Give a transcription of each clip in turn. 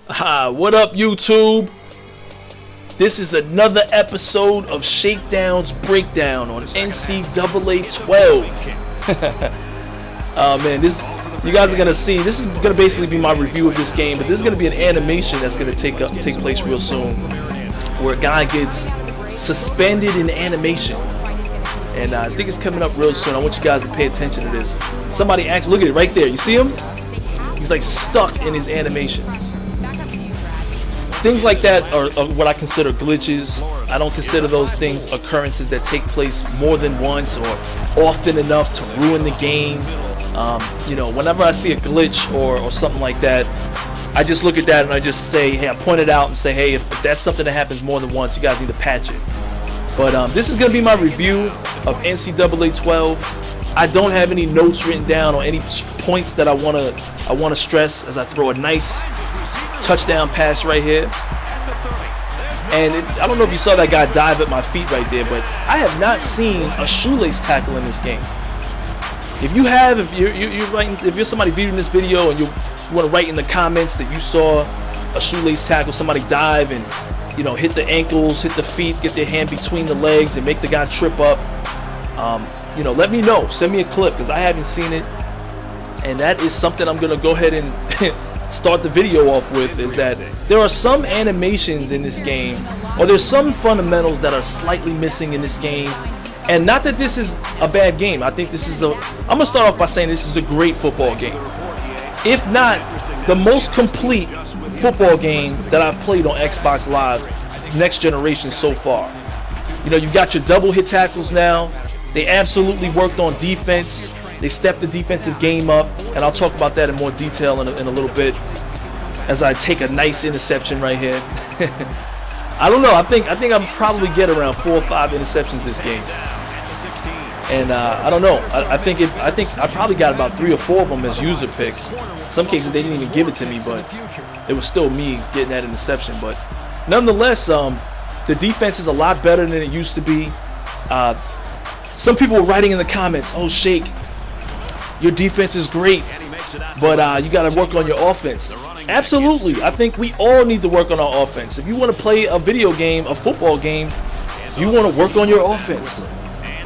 What up, YouTube? This is another episode of Shakedown's Breakdown on NCAA 12. Oh man, you guys are gonna see. This is gonna basically be my review of this game, but this is gonna be an animation that's gonna take place real soon, where a guy gets suspended in animation, and I think it's coming up real soon. I want you guys to pay attention to this. Somebody actually, look at it right there. You see him? He's like stuck in his animation. Things like that are what I consider glitches. I don't consider those things occurrences that take place more than once or often enough to ruin the game. Whenever I see a glitch or something like that, I just look at that and I just say, hey, I point it out and say, hey, if that's something that happens more than once, you guys need to patch it. But this is going to be my review of NCAA 12. I don't have any notes written down or any points that I want to stress as I throw a nice touchdown pass right here. And I don't know if you saw that guy dive at my feet right there, but I have not seen a shoelace tackle in this game. If you have, if you're somebody viewing this video and you want to write in the comments that you saw a shoelace tackle, somebody dive and hit the ankles, hit the feet, get their hand between the legs and make the guy trip up, let me know. Send me a clip because I haven't seen it, and that is something I'm gonna go ahead and start the video off with, is that there are some animations in this game, or there's some fundamentals that are slightly missing in this game. And not that this is a bad game. I think this is I'm gonna start off by saying this is a great football game, if not the most complete football game that I've played on Xbox Live Next Generation so far. You've got your double hit tackles now. They absolutely worked on defense. They stepped the defensive game up, and I'll talk about that in more detail in a little bit as I take a nice interception right here. I don't know. I think I'll probably get around 4 or 5 interceptions this game, and I don't know. I think I probably got about 3 or 4 of them as user picks. In some cases they didn't even give it to me, but it was still me getting that interception. But nonetheless, the defense is a lot better than it used to be. Some people were writing in the comments, "Oh, Shake, your defense is great, but you got to work on your offense." Absolutely. I think we all need to work on our offense. If you want to play a video game, a football game, you want to work on your offense.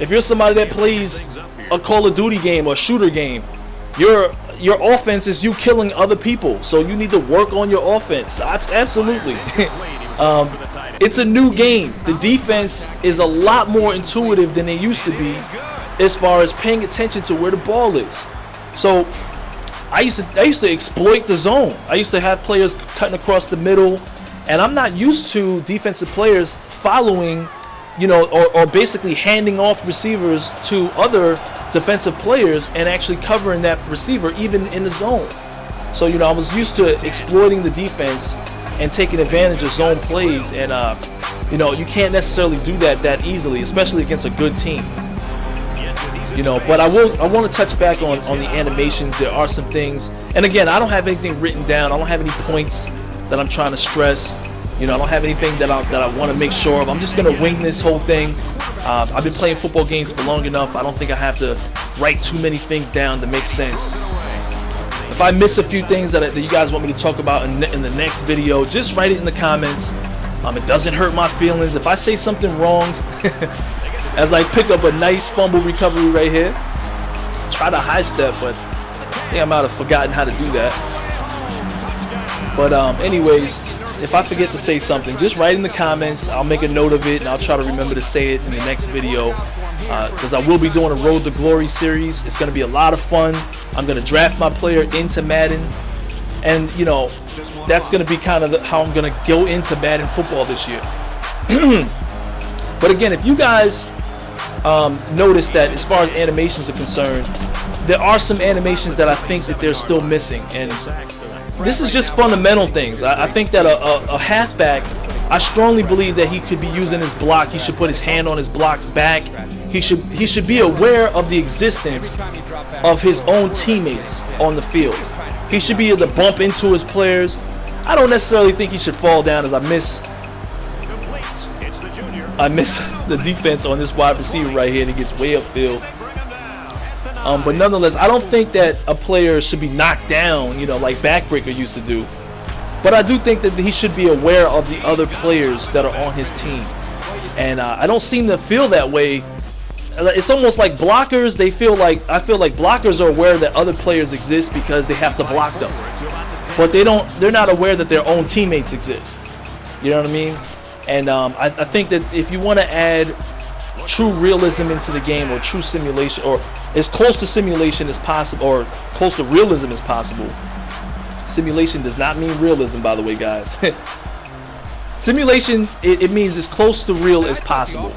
If you're somebody that plays a Call of Duty game or shooter game, your offense is you killing other people, so you need to work on your offense. Absolutely. It's a new game. The defense is a lot more intuitive than they used to be, as far as paying attention to where the ball is. So I used to exploit the zone. I used to have players cutting across the middle, and I'm not used to defensive players following, or basically handing off receivers to other defensive players and actually covering that receiver even in the zone. So I was used to exploiting the defense and taking advantage of zone plays, and you can't necessarily do that easily, especially against a good team. But I want to touch back on the animations. There are some things, and again, I don't have anything written down. I don't have any points that I'm trying to stress. I don't have anything that I want to make sure of. I'm just gonna wing this whole thing. I've been playing football games for long enough. I don't think I have to write too many things down to make sense. If I miss a few things that you guys want me to talk about in the next video, just write it in the comments. It doesn't hurt my feelings if I say something wrong. As I pick up a nice fumble recovery right here. Try to high step, but I think I might have forgotten how to do that. But anyways, if I forget to say something, just write in the comments. I'll make a note of it, and I'll try to remember to say it in the next video. Because I will be doing a Road to Glory series. It's going to be a lot of fun. I'm going to draft my player into Madden. And, that's going to be kind of how I'm going to go into Madden football this year. But again, if you guys notice that as far as animations are concerned, there are some animations that I think that they're still missing, and this is just fundamental things. I think that a halfback, I strongly believe that he could be using his block. He should put his hand on his block's back. He should be aware of the existence of his own teammates on the field. He should be able to bump into his players. I don't necessarily think he should fall down, as I miss the defense on this wide receiver right here, and he gets way upfield. But nonetheless, I don't think that a player should be knocked down, like Backbreaker used to do. But I do think that he should be aware of the other players that are on his team. And I don't seem to feel that way. It's almost like blockers. I feel like blockers are aware that other players exist because they have to block them. But they're not aware that their own teammates exist. You know what I mean? And I think that if you want to add true realism into the game, or true simulation, or as close to simulation as possible, or close to realism as possible. Simulation does not mean realism, by the way, guys. Simulation, it means as close to real as possible.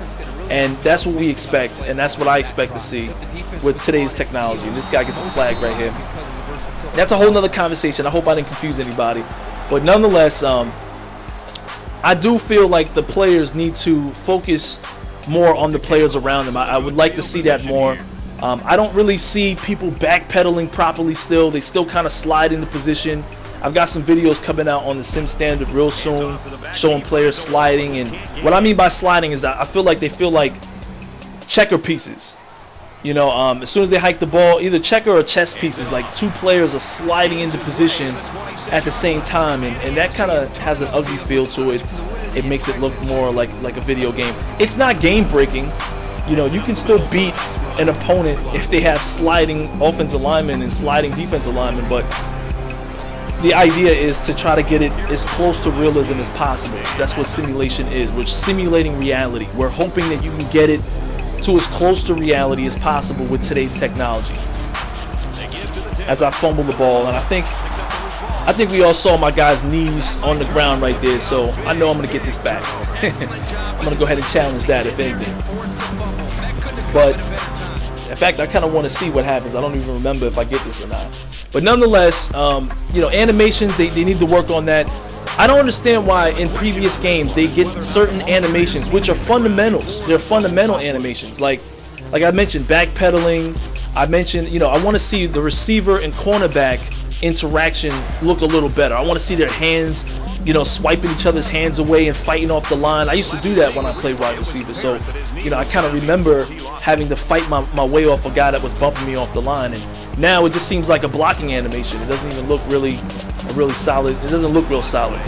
And that's what we expect, and that's what I expect to see with today's technology. And this guy gets a flag right here. That's a whole nother conversation. I hope I didn't confuse anybody. But nonetheless, I do feel like the players need to focus more on the players around them. I would like to see that more. I don't really see people backpedaling properly still. They still kind of slide into position. I've got some videos coming out on the Sim Standard real soon showing players sliding. And what I mean by sliding is that I feel like they feel like checker pieces. You know, as soon as they hike the ball, either checker or chess pieces, like two players are sliding into position at the same time. And that kind of has an ugly feel to it. It makes it look more like a video game. It's not game breaking. You know, you can still beat an opponent if they have sliding offensive linemen and sliding defensive linemen, but the idea is to try to get it as close to realism as possible. That's what simulation is. We're simulating reality. We're hoping that you can get it to as close to reality as possible with today's technology. As I fumble the ball, and I think we all saw my guy's knees on the ground right there, so I know I'm going to get this back. I'm going to go ahead and challenge that, if anything. But, in fact, I kind of want to see what happens. I don't even remember if I get this or not. But nonetheless, you know, animations, they need to work on that. I don't understand why in previous games they get certain animations, which are fundamentals. They're fundamental animations. Like I mentioned, backpedaling. I mentioned, you know, I want to see the receiver and cornerback interaction look a little better. I want to see their hands, you know, swiping each other's hands away and fighting off the line. I used to do that when I played wide receiver. So, you know, I kind of remember having to fight my way off a guy that was bumping me off the line. And now it just seems like a blocking animation. It doesn't even look really solid. It doesn't look real solid.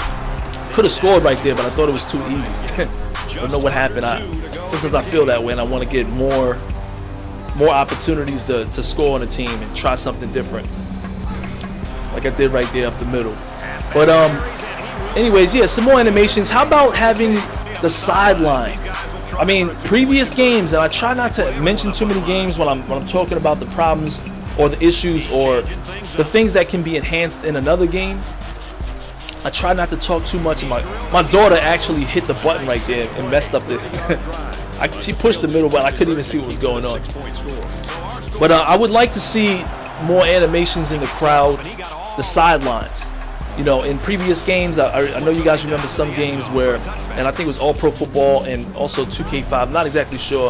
Could have scored right there, but I thought it was too easy. I don't know what happened. Sometimes I feel that way, and I want to get more opportunities to score on a team and try something different, like I did right there up the middle. But anyways, yeah, some more animations. How about having the sideline? I mean, previous games, and I try not to mention too many games when I'm talking about the problems or the issues or the things that can be enhanced in another game. I try not to talk too much. My daughter actually hit the button right there and messed up she pushed the middle button. I couldn't even see what was going on. But I would like to see more animations in the crowd, the sidelines. You know, in previous games, I know you guys remember some games where, and I think it was All Pro Football and also 2K5. I'm not exactly sure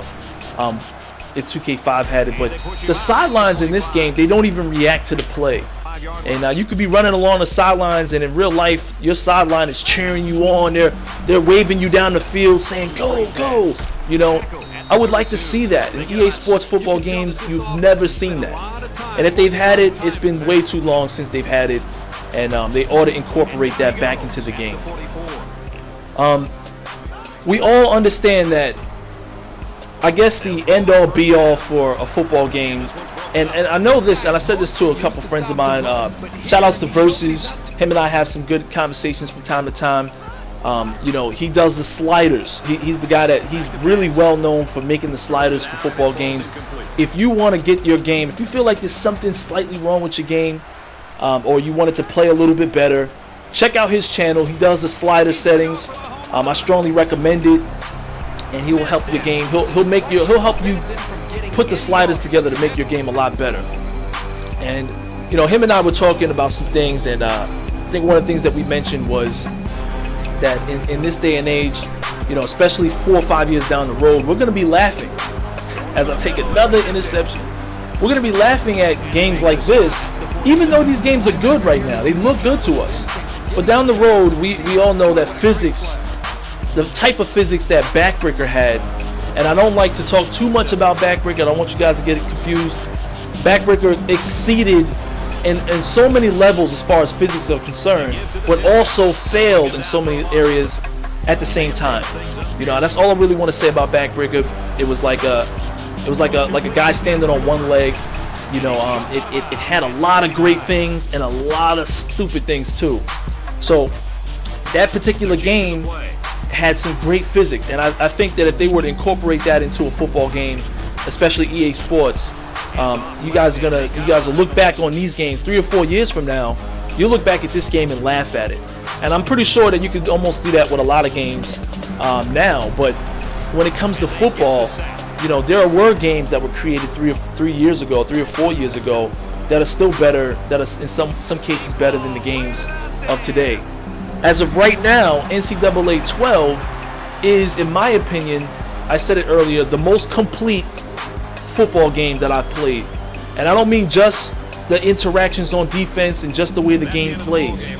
if 2K5 had it, but the sidelines in this game, they don't even react to the play. And you could be running along the sidelines, and in real life, your sideline is cheering you on. They're waving you down the field, saying, "Go, go!" You know, I would like to see that in EA Sports football games. You've never seen that, and if they've had it, it's been way too long since they've had it, and they ought to incorporate that back into the game. We all understand that. I guess the end-all, be-all for a football game. And I know this, and I said this to a couple friends of mine. Shout-outs to Versus. Him and I have some good conversations from time to time. You know, he does the sliders. He's the guy he's really well known for making the sliders for football games. If you want to get your game, if you feel like there's something slightly wrong with your game, or you want it to play a little bit better, check out his channel. He does the slider settings. I strongly recommend it, and he will help your game. He'll help you put the sliders together to make your game a lot better. And you know, him and I were talking about some things, and I think one of the things that we mentioned was that in this day and age, you know, especially 4 or 5 years down the road, we're going to be laughing as I take another interception. We're going to be laughing at games like this, even though these games are good right now. They look good to us. But down the road, we all know that physics, the type of physics that Backbreaker had, and I don't like to talk too much about Backbreaker. I don't want you guys to get it confused. Backbreaker exceeded in so many levels as far as physics are concerned, but also failed in so many areas at the same time. You know, that's all I really want to say about Backbreaker. It was like a guy standing on one leg. You know, it had a lot of great things and a lot of stupid things too. So that particular game had some great physics, and I think that if they were to incorporate that into a football game, especially EA Sports, you guys will look back on these games 3 or 4 years from now. You'll look back at this game and laugh at it. And I'm pretty sure that you could almost do that with a lot of games now. But when it comes to football, you know, there were games that were created 3 or 4 years ago that are still better, that are in some cases better than the games of today. As of right now, NCAA 12 is, in my opinion, I said it earlier, the most complete football game that I've played. And I don't mean just the interactions on defense and just the way the game plays.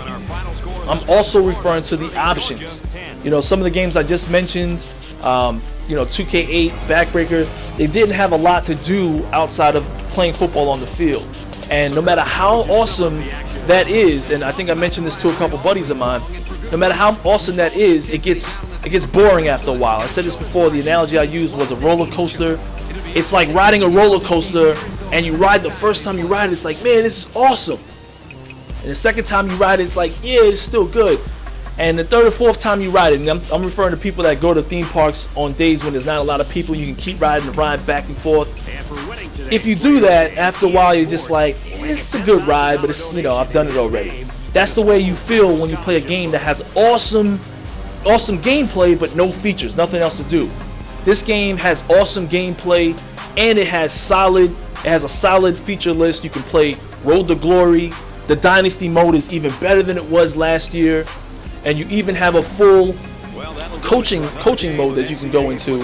I'm also referring to the options. You know, some of the games I just mentioned, you know, 2K8, Backbreaker, they didn't have a lot to do outside of playing football on the field. And no matter how awesome that is, and I think I mentioned this to a couple buddies of mine, no matter how awesome that is, it gets boring after a while. I said this before, the analogy I used was a roller coaster. It's like riding a roller coaster, and you ride the first time you ride it, it's like, man, this is awesome. And the second time you ride it, it's like, yeah, it's still good. And the third or fourth time you ride it, and I'm referring to people that go to theme parks on days when there's not a lot of people, you can keep riding the ride back and forth. If you do that, after a while you're just like, it's a good ride, but it's, you know, I've done it already. That's the way you feel when you play a game that has awesome gameplay but no features, nothing else to do. This game has awesome gameplay, and it has a solid feature list. You can play Road to Glory. The Dynasty mode is even better than it was last year, and you even have a full coaching mode that you can go into,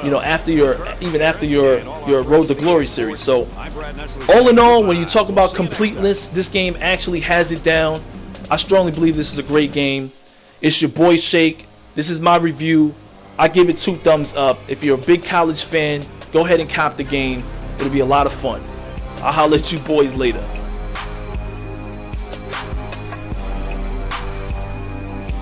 you know, after your Road to Glory series. So all in all, when you talk about completeness, this game actually has it down. I strongly believe this is a great game. It's your boy Shake. This is my review. I give it 2 thumbs up. If you're a big college fan, go ahead and cop the game. It'll be a lot of fun. I'll holler at you boys later.